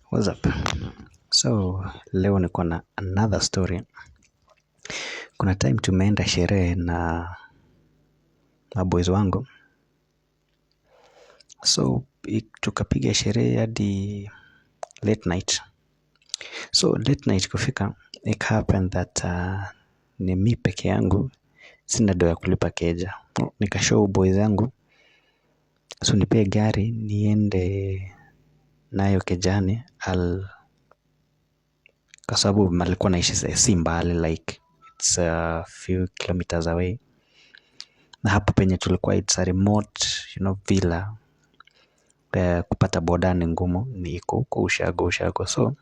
What's up? So leo niko na another story. Kuna time tumeenda sherehe na maboys wangu, so tukapiga sherehe hadi late night. So late night kufika, it happened that ni mi peke yangu sina do ya kulipa keja. Nikashow boys yangu, so nipee gari niende nayo kejani kwa sababu malikuwa naishi si mbali, like it's a few kilometers away. Na hapo penye tulikuwa it's a remote, villa. Kupata boda ni ngumu, ni iko huko ushago. So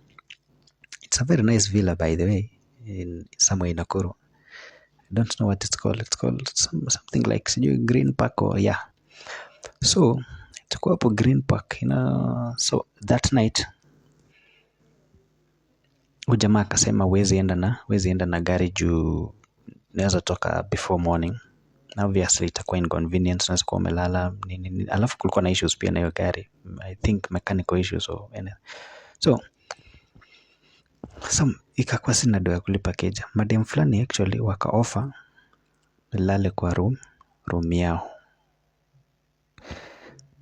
it's a very nice villa, by the way, in somewhere in Nakuru. I don't know what it's called. It's called something like Green Park or yeah. So tuko hapo Green Park, so that night ujamaa akasema wezi enda na gari juu naweza toka before morning. Na obviously itakuwa inconvenience, naweza kuwa umelala nini. Alafu kulikuwa na issues pia na hiyo gari, I think mechanical issues or anything. So ikakuwa sina do ya kulipa keja. Madem fulani actually waka offer nilale kwa room yao.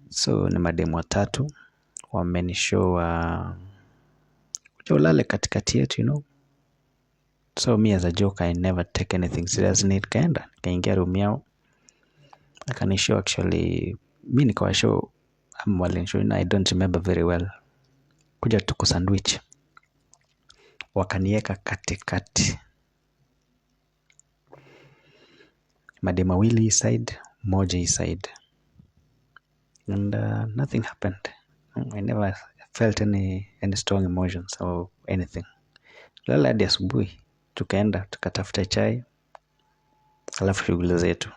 So ni madem watatu wamenishow kuja ulale katikati yetu, So me as a joke, I never take anything seriously. Nikaingia room yao. Akanishow actually, mi nikawa show I don't remember very well. Kuja tuko sandwich. Wakanieka katikati. Madem wawili hii side, moja hii side. And nothing happened. I never felt any strong emotions or anything. Lala hadi asubuhi, tukaenda tukatafuta chai, alafu shughuli zetu.